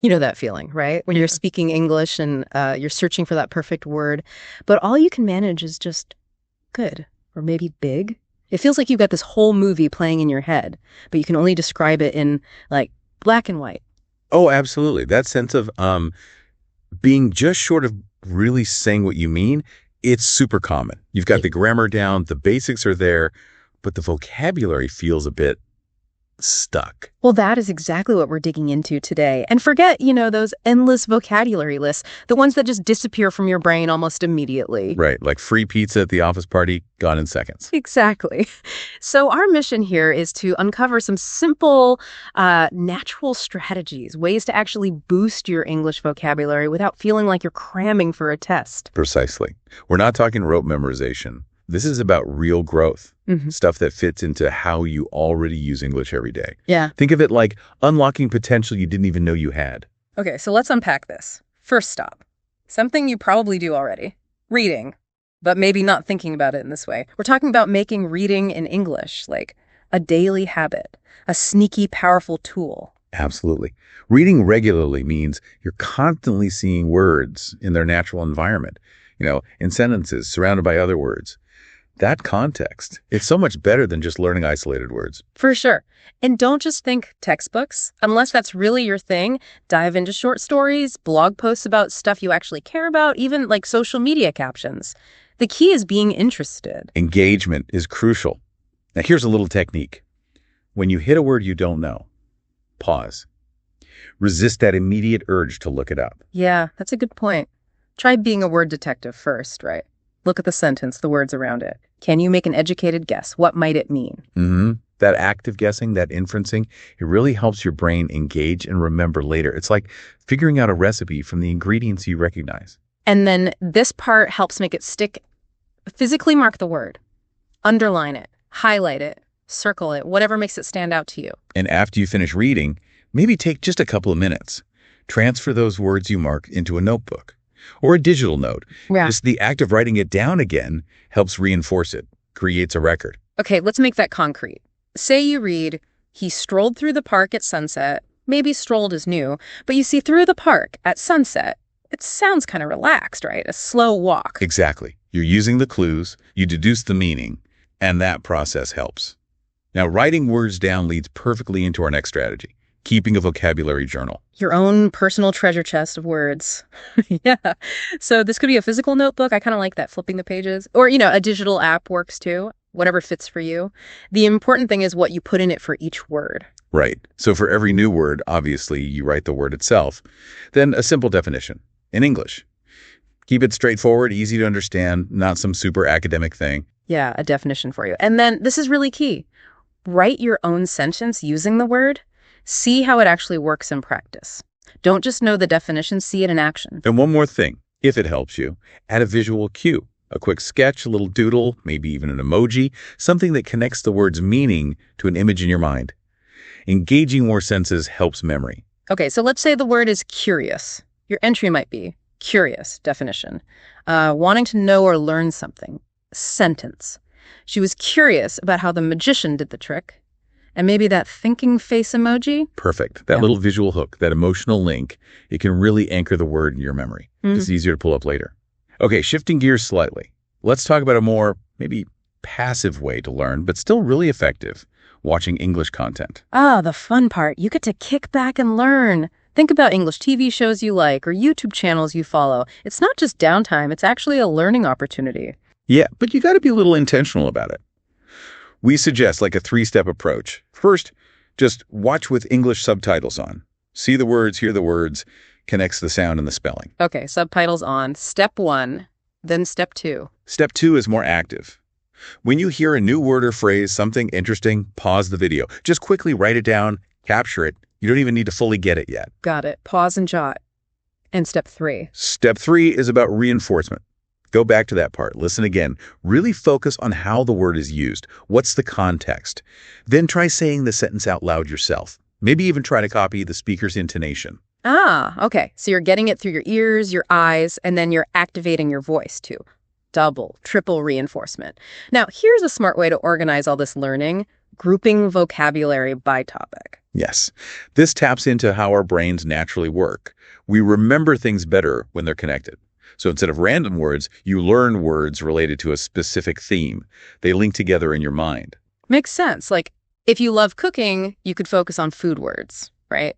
You know that feeling, right? When you're speaking English and you're searching for that perfect word, but all you can manage is just good or maybe big. It feels like you've got this whole movie playing in your head, but you can only describe it in like black and white. Oh, absolutely. That sense of being just short of really saying what you mean, it's super common. You've got the grammar down, the basics are there, but the vocabulary feels a bit stuck. Well, that is exactly what we're digging into today. And forget, those endless vocabulary lists, the ones that just disappear from your brain almost immediately. Right, like free pizza at the office party, gone in seconds. Exactly. So our mission here is to uncover some simple, natural strategies, ways to actually boost your English vocabulary without feeling like you're cramming for a test. Precisely. We're not talking rote memorization. This is about real growth, stuff that fits into how you already use English every day. Yeah. Think of it like unlocking potential you didn't even know you had. Okay, so let's unpack this. First stop. Something you probably do already. Reading. But maybe not thinking about it in this way. We're talking about making reading in English like a daily habit, a sneaky, powerful tool. Absolutely. Reading regularly means you're constantly seeing words in their natural environment, in sentences surrounded by other words. That context, it's so much better than just learning isolated words. For sure. And don't just think textbooks. Unless that's really your thing, dive into short stories, blog posts about stuff you actually care about, even like social media captions. The key is being interested. Engagement is crucial. Now, here's a little technique. When you hit a word you don't know, pause. Resist that immediate urge to look it up. Yeah, that's a good point. Try being a word detective first, right? Look at the sentence, the words around it. Can you make an educated guess? What might it mean? That active guessing, that inferencing, it really helps your brain engage and remember later. It's like figuring out a recipe from the ingredients you recognize. And then this part helps make it stick. Physically mark the word. Underline it. Highlight it. Circle it. Whatever makes it stand out to you. And after you finish reading, maybe take just a couple of minutes. Transfer those words you marked into a notebook or a digital note. Yeah. Just the act of writing it down again helps reinforce it, creates a record. Okay, let's make that concrete. Say you read, he strolled through the park at sunset. Maybe strolled is new, but you see through the park at sunset. It sounds kind of relaxed, right? A slow walk. Exactly. You're using the clues, you deduce the meaning, and that process helps. Now, writing words down leads perfectly into our next strategy, keeping a vocabulary journal. Your own personal treasure chest of words. Yeah. So this could be a physical notebook. I kind of like that, flipping the pages. Or, a digital app works too. Whatever fits for you. The important thing is what you put in it for each word. Right. So for every new word, obviously, you write the word itself. Then a simple definition in English. Keep it straightforward, easy to understand, not some super academic thing. Yeah, a definition for you. And then this is really key. Write your own sentence using the word. See how it actually works in practice. Don't just know the definition, see it in action. And one more thing, if it helps you, add a visual cue. A quick sketch, a little doodle, maybe even an emoji, something that connects the word's meaning to an image in your mind. Engaging more senses helps memory. Okay, so let's say the word is curious. Your entry might be curious, definition. Wanting to know or learn something, sentence. She was curious about how the magician did the trick. And maybe that thinking face emoji? Perfect. That little visual hook, that emotional link, it can really anchor the word in your memory. It's easier to pull up later. Okay, shifting gears slightly. Let's talk about a more, maybe passive way to learn, but still really effective, watching English content. Ah, the fun part. You get to kick back and learn. Think about English TV shows you like or YouTube channels you follow. It's not just downtime, it's actually a learning opportunity. Yeah, but you got to be a little intentional about it. We suggest like a 3-step approach. First, just watch with English subtitles on. See the words, hear the words, connects the sound and the spelling. Okay, subtitles on. Step 1, then step 2. Step 2 is more active. When you hear a new word or phrase, something interesting, pause the video. Just quickly write it down, capture it. You don't even need to fully get it yet. Got it. Pause and jot. And step 3. Step 3 is about reinforcement. Go back to that part. Listen again. Really focus on how the word is used. What's the context? Then try saying the sentence out loud yourself. Maybe even try to copy the speaker's intonation. Ah, okay. So you're getting it through your ears, your eyes, and then you're activating your voice too. Double, triple reinforcement. Now, here's a smart way to organize all this learning, grouping vocabulary by topic. Yes. This taps into how our brains naturally work. We remember things better when they're connected. So instead of random words, you learn words related to a specific theme. They link together in your mind. Makes sense. Like, if you love cooking, you could focus on food words, right?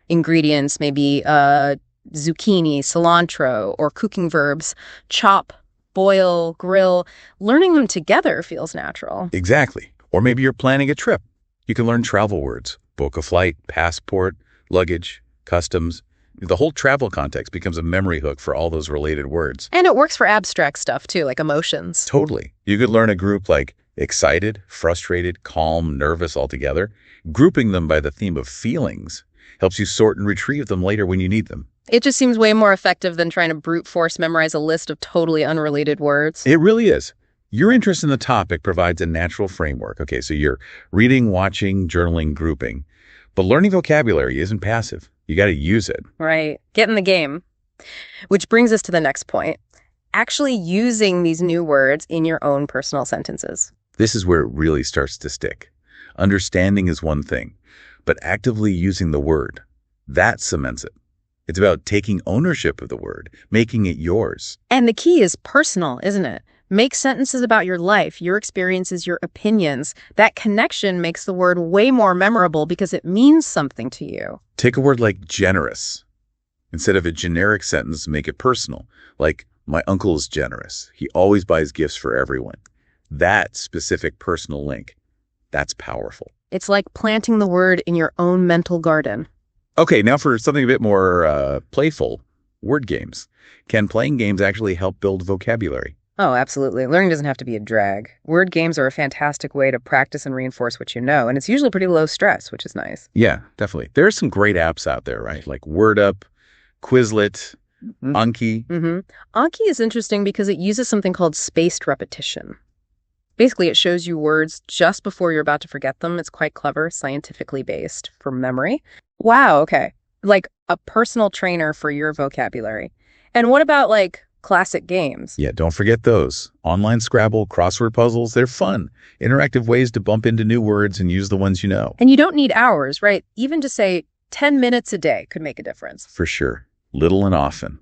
Ingredients, maybe zucchini, cilantro, or cooking verbs, chop, boil, grill. Learning them together feels natural. Exactly. Or maybe you're planning a trip. You can learn travel words, book a flight, passport, luggage, customs. The whole travel context becomes a memory hook for all those related words. And it works for abstract stuff too, like emotions. Totally. You could learn a group like excited, frustrated, calm, nervous all together. Grouping them by the theme of feelings helps you sort and retrieve them later when you need them. It just seems way more effective than trying to brute force memorize a list of totally unrelated words. It really is. Your interest in the topic provides a natural framework. Okay, so you're reading, watching, journaling, grouping. But learning vocabulary isn't passive. You got to use it. Right. Get in the game. Which brings us to the next point. Actually using these new words in your own personal sentences. This is where it really starts to stick. Understanding is one thing, but actively using the word, that cements it. It's about taking ownership of the word, making it yours. And the key is personal, isn't it? Make sentences about your life, your experiences, your opinions. That connection makes the word way more memorable because it means something to you. Take a word like generous. Instead of a generic sentence, make it personal. Like, my uncle is generous. He always buys gifts for everyone. That specific personal link, that's powerful. It's like planting the word in your own mental garden. Okay, now for something a bit more playful, word games. Can playing games actually help build vocabulary? Oh, absolutely. Learning doesn't have to be a drag. Word games are a fantastic way to practice and reinforce what you know, and it's usually pretty low stress, which is nice. Yeah, definitely. There are some great apps out there, right? Like WordUp, Quizlet, Anki. Anki is interesting because it uses something called spaced repetition. Basically, it shows you words just before you're about to forget them. It's quite clever, scientifically based for memory. Wow, okay. Like a personal trainer for your vocabulary. And what about like classic games? Yeah, don't forget those. Online Scrabble, crossword puzzles, they're fun. Interactive ways to bump into new words and use the ones you know. And you don't need hours, right? Even to say 10 minutes a day could make a difference. For sure. Little and often.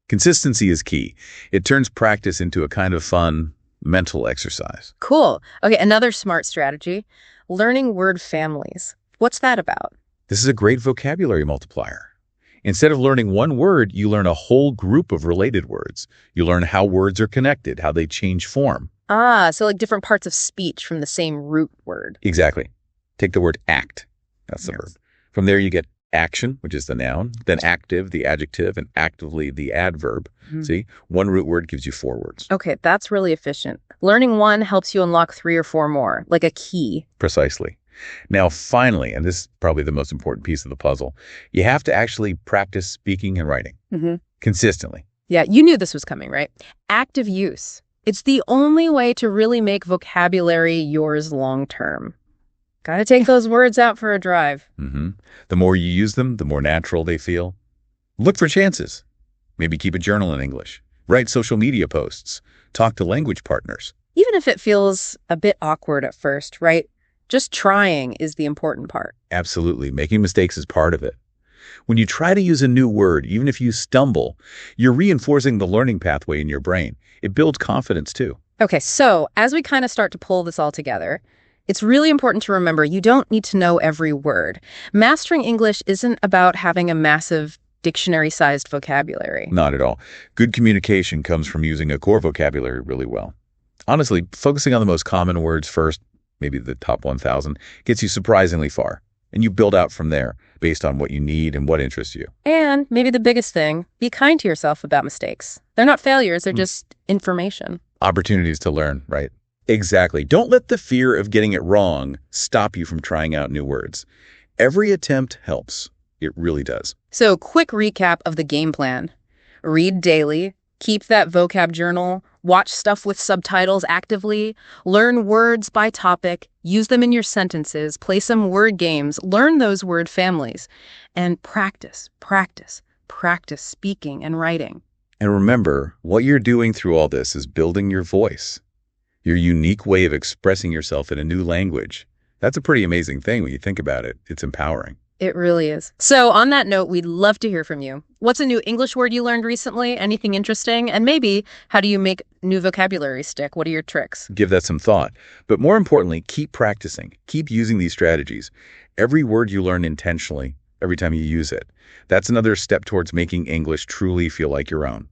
Consistency is key. It turns practice into a kind of fun mental exercise. Cool. Okay, another smart strategy, learning word families. What's that about? This is a great vocabulary multiplier. Instead of learning one word, you learn a whole group of related words. You learn how words are connected, how they change form. Ah, so like different parts of speech from the same root word. Exactly. Take the word act. That's the verb. From there, you get action, which is the noun, then active, the adjective, and actively, the adverb. See, one root word gives you 4 words. Okay, that's really efficient. Learning one helps you unlock 3 or 4 more, like a key. Precisely. Now, finally, and this is probably the most important piece of the puzzle, you have to actually practice speaking and writing consistently. Yeah, you knew this was coming, right? Active use. It's the only way to really make vocabulary yours long term. Got to take those words out for a drive. The more you use them, the more natural they feel. Look for chances. Maybe keep a journal in English. Write social media posts. Talk to language partners. Even if it feels a bit awkward at first, right? Just trying is the important part. Absolutely. Making mistakes is part of it. When you try to use a new word, even if you stumble, you're reinforcing the learning pathway in your brain. It builds confidence too. Okay, so as we kind of start to pull this all together, it's really important to remember you don't need to know every word. Mastering English isn't about having a massive dictionary-sized vocabulary. Not at all. Good communication comes from using a core vocabulary really well. Honestly, focusing on the most common words first, maybe the top 1,000, gets you surprisingly far. And you build out from there based on what you need and what interests you. And maybe the biggest thing, be kind to yourself about mistakes. They're not failures, they're just information. Opportunities to learn, right? Exactly. Don't let the fear of getting it wrong stop you from trying out new words. Every attempt helps. It really does. So, quick recap of the game plan. Read daily, keep that vocab journal, watch stuff with subtitles actively, learn words by topic, use them in your sentences, play some word games, learn those word families, and practice speaking and writing. And remember, what you're doing through all this is building your voice, your unique way of expressing yourself in a new language. That's a pretty amazing thing when you think about it. It's empowering. It really is. So, on that note, we'd love to hear from you. What's a new English word you learned recently? Anything interesting? And maybe how do you make new vocabulary stick? What are your tricks? Give that some thought. But more importantly, keep practicing. Keep using these strategies. Every word you learn intentionally, every time you use it. That's another step towards making English truly feel like your own.